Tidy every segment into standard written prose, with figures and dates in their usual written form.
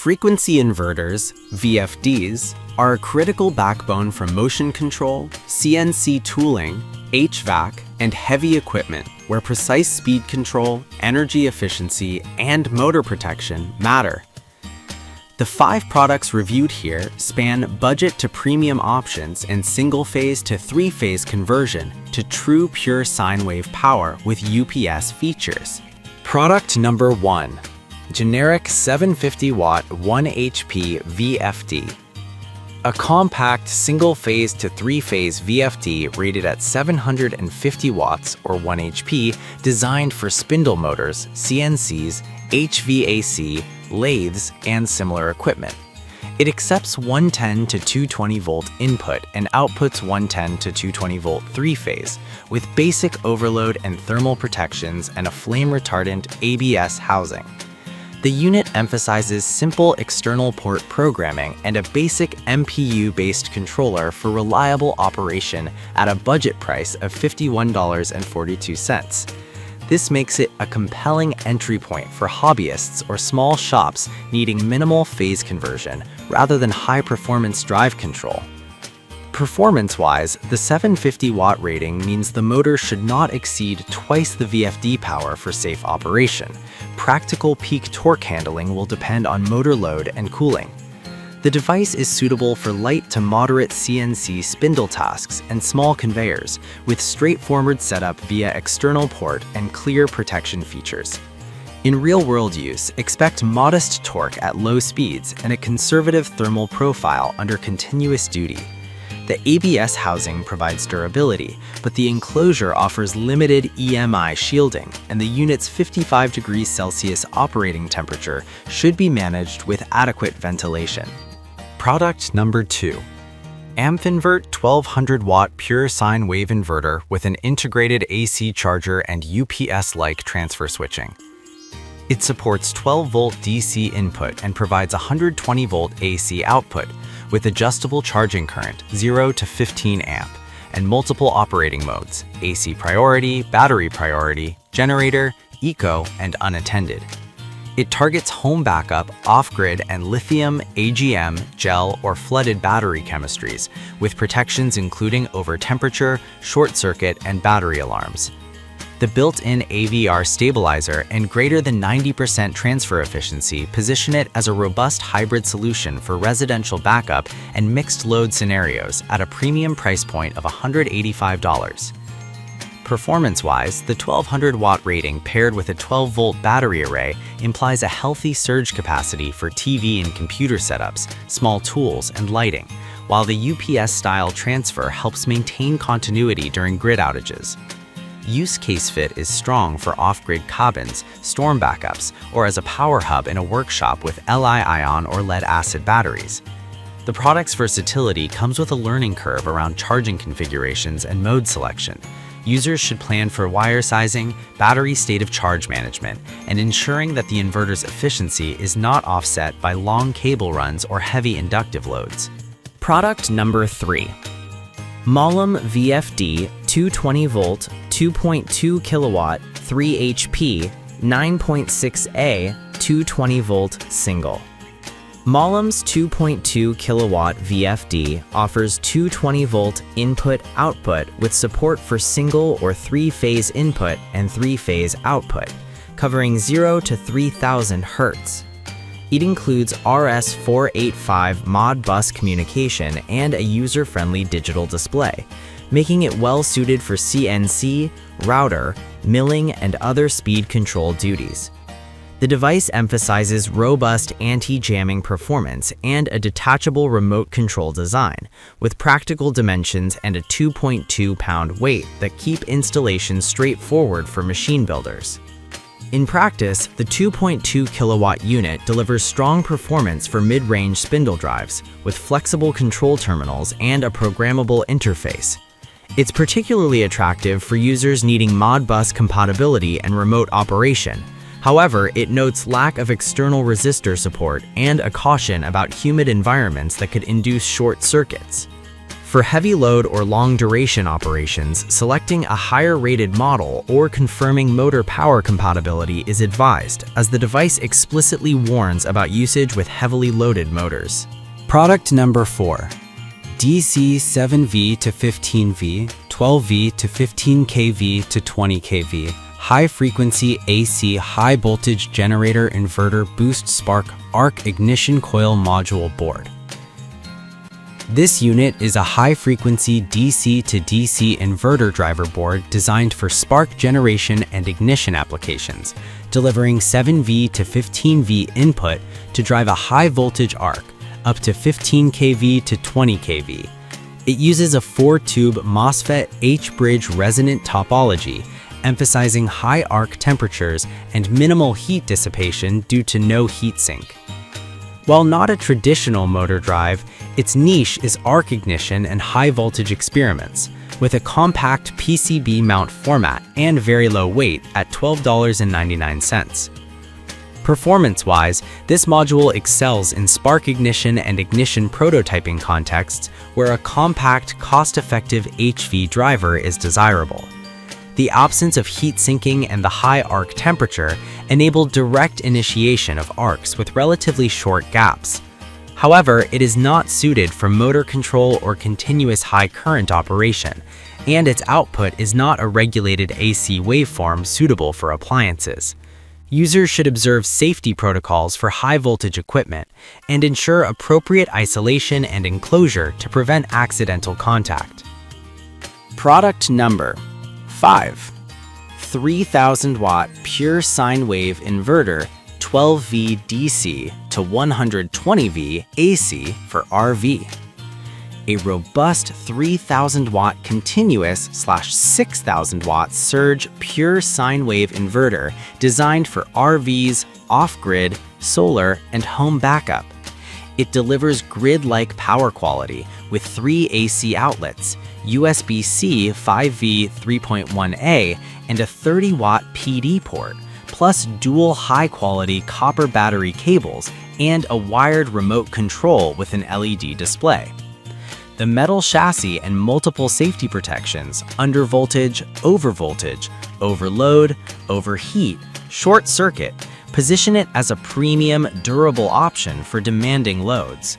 Frequency inverters, VFDs, are a critical backbone for motion control, CNC tooling, HVAC, and heavy equipment where precise speed control, energy efficiency, and motor protection matter. The 5 products reviewed here span budget to premium options and single-phase to 3-phase conversion to true pure sine wave power with UPS features. Product number 1. Generic 750 watt 1 HP VFD. A compact single-phase to 3-phase VFD rated at 750 watts or 1 HP, designed for spindle motors, CNCs, HVAC, lathes, and similar equipment. It accepts 110 to 220 volt input and outputs 110 to 220 volt 3-phase with basic overload and thermal protections and a flame retardant ABS housing. The unit emphasizes simple external port programming and a basic MPU-based controller for reliable operation at a budget price of $51.42. This makes it a compelling entry point for hobbyists or small shops needing minimal phase conversion rather than high-performance drive control. Performance-wise, the 750 watt rating means the motor should not exceed twice the VFD power for safe operation. Practical peak torque handling will depend on motor load and cooling. The device is suitable for light to moderate CNC spindle tasks and small conveyors, with straightforward setup via external port and clear protection features. In real-world use, expect modest torque at low speeds and a conservative thermal profile under continuous duty. The ABS housing provides durability, but the enclosure offers limited EMI shielding, and the unit's 55 degrees Celsius operating temperature should be managed with adequate ventilation. Product number 2. AmpInvert 1200 watt pure sine wave inverter with an integrated AC charger and UPS-like transfer switching. It supports 12 volt DC input and provides 120 volt AC output, with adjustable charging current 0 to 15 amp and multiple operating modes: AC priority, battery priority, generator, eco, and unattended. It targets home backup, off-grid, and lithium, AGM, gel, or flooded battery chemistries, with protections including over temperature, short circuit, and battery alarms. The built-in AVR stabilizer and greater than 90% transfer efficiency position it as a robust hybrid solution for residential backup and mixed load scenarios at a premium price point of $185. Performance-wise, the 1200 watt rating paired with a 12 volt battery array implies a healthy surge capacity for TV and computer setups, small tools, and lighting, while the UPS-style transfer helps maintain continuity during grid outages. Use case fit is strong for off-grid cabins, storm backups, or as a power hub in a workshop with Li-ion or lead-acid batteries. The product's versatility comes with a learning curve around charging configurations and mode selection. Users should plan for wire sizing, battery state of charge management, and ensuring that the inverter's efficiency is not offset by long cable runs or heavy inductive loads. Product number 3. Malum VFD 220 volt 2.2 kilowatt 3 HP 9.6A 220 volt single. Malum's 2.2 kilowatt VFD offers 220 volt input-output with support for single or 3-phase input and 3-phase output, covering 0 to 3000 Hz. It includes RS-485 Modbus communication and a user-friendly digital display, making it well-suited for CNC, router, milling, and other speed control duties. The device emphasizes robust anti-jamming performance and a detachable remote control design, with practical dimensions and a 2.2-pound weight that keep installation straightforward for machine builders. In practice, the 2.2 kilowatt unit delivers strong performance for mid-range spindle drives, with flexible control terminals and a programmable interface. It's particularly attractive for users needing Modbus compatibility and remote operation. However, it notes lack of external resistor support and a caution about humid environments that could induce short circuits. For heavy load or long duration operations, selecting a higher rated model or confirming motor power compatibility is advised, as the device explicitly warns about usage with heavily loaded motors. Product number 4. DC 7V to 15V, 12V to 15 kV to 20 kV, high frequency AC high voltage generator inverter boost spark arc ignition coil module board. This unit is a high-frequency DC to DC inverter driver board designed for spark generation and ignition applications, delivering 7V to 15V input to drive a high-voltage arc, up to 15 kV to 20 kV. It uses a 4-tube MOSFET H-bridge resonant topology, emphasizing high arc temperatures and minimal heat dissipation due to no heatsink. While not a traditional motor drive, its niche is arc ignition and high-voltage experiments, with a compact PCB mount format and very low weight at $12.99. Performance-wise, this module excels in spark ignition and ignition prototyping contexts where a compact, cost-effective HV driver is desirable. The absence of heat sinking and the high arc temperature enable direct initiation of arcs with relatively short gaps. However, it is not suited for motor control or continuous high current operation, and its output is not a regulated AC waveform suitable for appliances. Users should observe safety protocols for high voltage equipment and ensure appropriate isolation and enclosure to prevent accidental contact. Product number 5. 3000 watt pure sine wave inverter 12V DC to 120V AC for RV. A robust 3000 watt continuous / 6000 watt surge pure sine wave inverter designed for RVs, off-grid, solar, and home backup. It delivers grid-like power quality with 3 AC outlets, USB-C 5V 3.1A, and a 30-watt PD port, plus dual high-quality copper battery cables and a wired remote control with an LED display. The metal chassis and multiple safety protections, under voltage, over voltage, overload, overheat, short circuit, position it as a premium, durable option for demanding loads.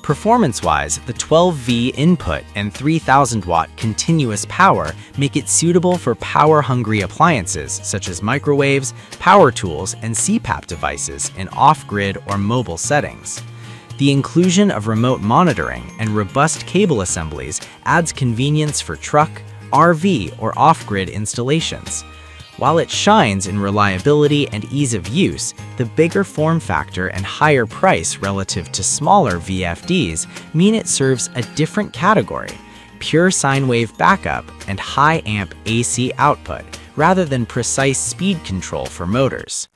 Performance-wise, the 12V input and 3000 watt continuous power make it suitable for power-hungry appliances such as microwaves, power tools, and CPAP devices in off-grid or mobile settings. The inclusion of remote monitoring and robust cable assemblies adds convenience for truck, RV, or off-grid installations. While it shines in reliability and ease of use, the bigger form factor and higher price relative to smaller VFDs mean it serves a different category: pure sine wave backup and high amp AC output, rather than precise speed control for motors.